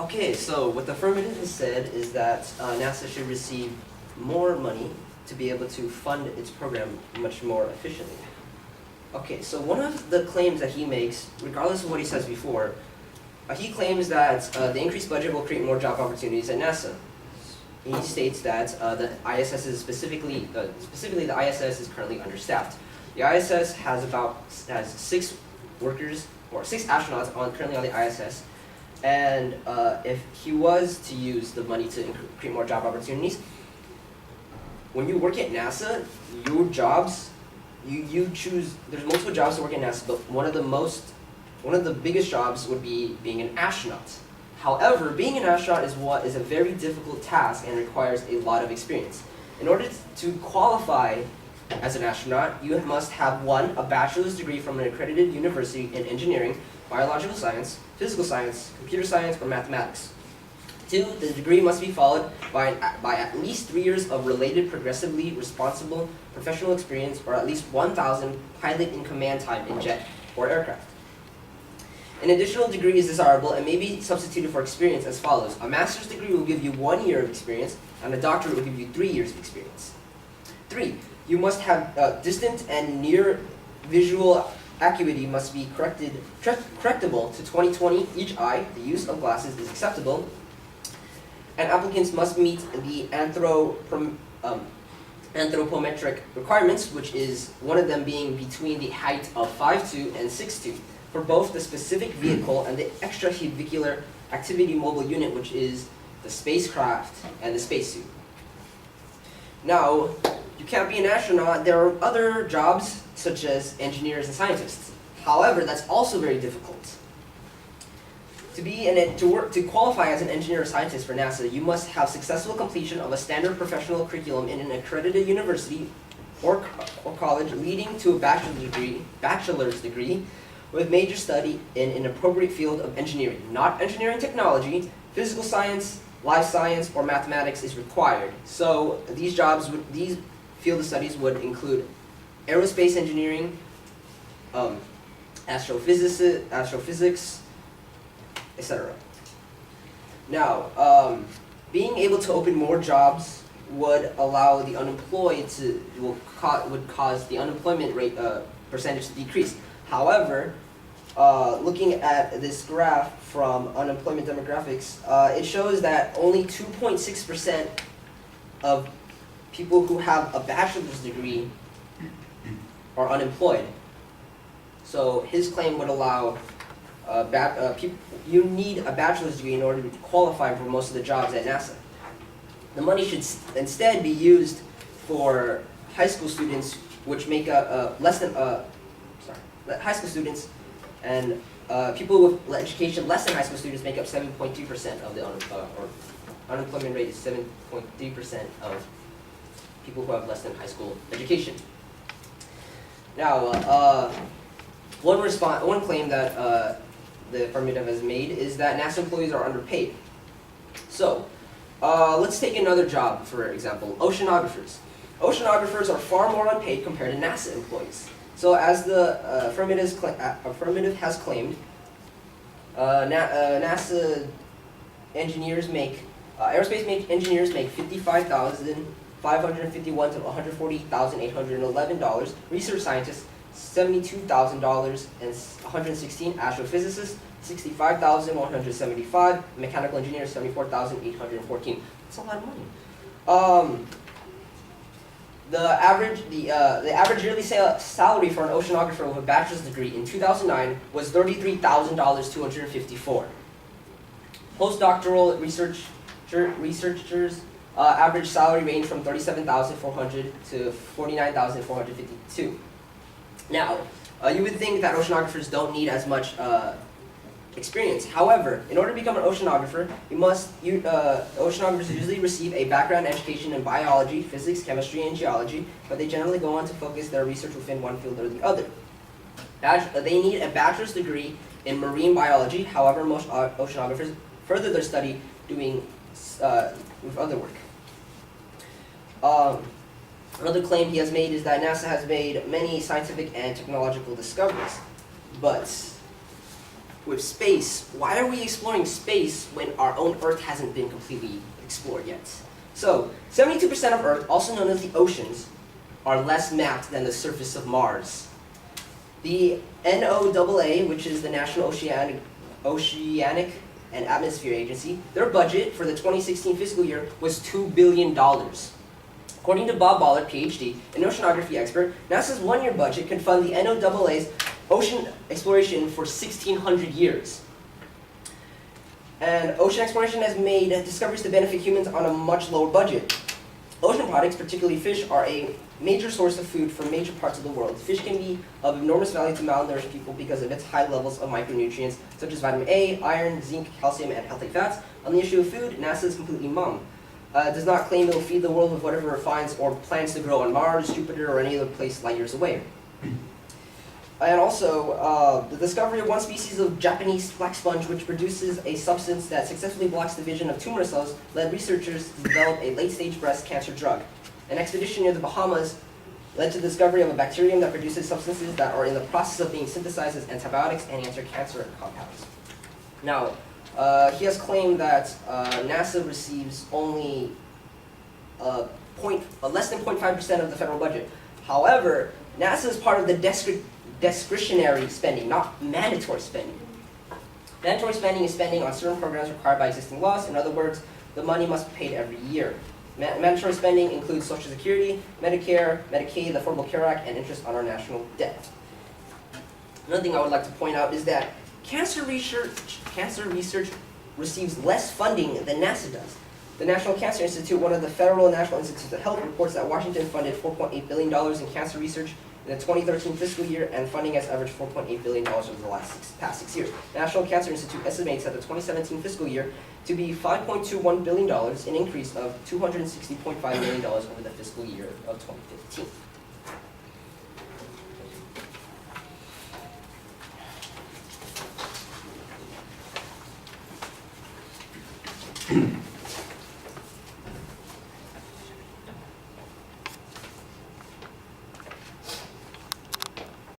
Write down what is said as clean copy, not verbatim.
Okay, so what the affirmative has said is that NASA should receive more money to be able to fund its program much more efficiently. Okay, so one of the claims that he makes, regardless of what he says before, he claims that the increased budget will create more job opportunities at NASA. He states that the ISS is specifically the ISS is currently understaffed. The ISS has has 6 workers or 6 astronauts currently on the ISS, and if he was to use the money to create more job opportunities, when you work at NASA, your jobs, you choose. There's multiple jobs to work at NASA, but one of the biggest jobs would be being an astronaut. However, being an astronaut is a very difficult task and requires a lot of experience. In order to qualify as an astronaut, you must have 1, a bachelor's degree from an accredited university in engineering, biological science, physical science, computer science, or mathematics. 2, the degree must be followed by at least 3 years of related progressively responsible professional experience, or at least 1,000 pilot in command time in jet or aircraft. An additional degree is desirable and may be substituted for experience as follows. A master's degree will give you 1 year of experience, and a doctorate will give you 3 years of experience. 3, you must have distant and near visual acuity must be correctable to 20/20 each eye. The use of glasses is acceptable. And applicants must meet the anthropometric requirements, which is one of them being between the height of 5'2" and 6'2", for both the specific vehicle and the extravehicular activity mobile unit, which is the spacecraft and the spacesuit. Now, you can't be an astronaut. There are other jobs, such as engineers and scientists. However, that's also very difficult. To qualify as an engineer or scientist for NASA, you must have successful completion of a standard professional curriculum in an accredited university or college, leading to a bachelor's degree with major study in an appropriate field of engineering. Not engineering technology, physical science, life science, or mathematics is required. So these field of studies would include aerospace engineering, astrophysics, etc. Now, being able to open more jobs would allow the unemployed would cause the unemployment rate percentage to decrease. However, looking at this graph from unemployment demographics, it shows that only 2.6% of people who have a bachelor's degree are unemployed. So his claim would allow you need a bachelor's degree in order to qualify for most of the jobs at NASA. The money should instead be used for high school students, which make up high school students and people with education less than high school students make up 7.2% of the unemployment rate is 7.3% of people who have less than high school education. Now, one claim that the affirmative has made is that NASA employees are underpaid. So, let's take another job, for example, oceanographers. Oceanographers are far more unpaid compared to NASA employees. So, as the affirmative has claimed, NASA engineers aerospace engineers make $55,551 to $140,811. Research scientists $72,000 and 116. Astrophysicists $65,175. Mechanical engineers $74,814. That's a lot of money. The average yearly salary for an oceanographer with a bachelor's degree in 2009 was $33,254. Postdoctoral researchers average salary range from $37,400 to $49,452. Now, you would think that oceanographers don't need as much experience. However, in order to become an oceanographer, oceanographers usually receive a background education in biology, physics, chemistry, and geology, but they generally go on to focus their research within one field or the other. They need a bachelor's degree in marine biology. However, most oceanographers further their study doing with other work. Another claim he has made is that NASA has made many scientific and technological discoveries, but with space, why are we exploring space when our own Earth hasn't been completely explored yet? So, 72% of Earth, also known as the oceans, are less mapped than the surface of Mars. The NOAA, which is the National Oceanic and Atmospheric Agency, their budget for the 2016 fiscal year was $2 billion. According to Bob Ballard, PhD, an oceanography expert, NASA's one-year budget can fund the NOAA's ocean exploration for 1,600 years. And ocean exploration has made discoveries to benefit humans on a much lower budget. Ocean products, particularly fish, are a major source of food for major parts of the world. Fish can be of enormous value to malnourished people because of its high levels of micronutrients such as vitamin A, iron, zinc, calcium, and healthy fats. On the issue of food, NASA is completely mum. It does not claim it will feed the world with whatever it finds or plans to grow on Mars, Jupiter, or any other place light years away. And also, the discovery of one species of Japanese black sponge, which produces a substance that successfully blocks division of tumor cells, led researchers to develop a late-stage breast cancer drug. An expedition near the Bahamas led to the discovery of a bacterium that produces substances that are in the process of being synthesized as antibiotics and anti-cancer compounds. Now, he has claimed that NASA receives only less than 0.5% of the federal budget. However, NASA is part of the discretionary spending, not mandatory spending. Mandatory spending is spending on certain programs required by existing laws. In other words, the money must be paid every year. Mandatory spending includes Social Security, Medicare, Medicaid, the Affordable Care Act, and interest on our national debt. Another thing I would like to point out is that cancer research receives less funding than NASA does. The National Cancer Institute, one of the federal National Institutes of Health, reports that Washington funded $4.8 billion in cancer research in the 2013 fiscal year, and funding has averaged $4.8 billion over the past 6 years. The National Cancer Institute estimates that the 2017 fiscal year to be $5.21 billion, an increase of $260.5 million over the fiscal year of 2015.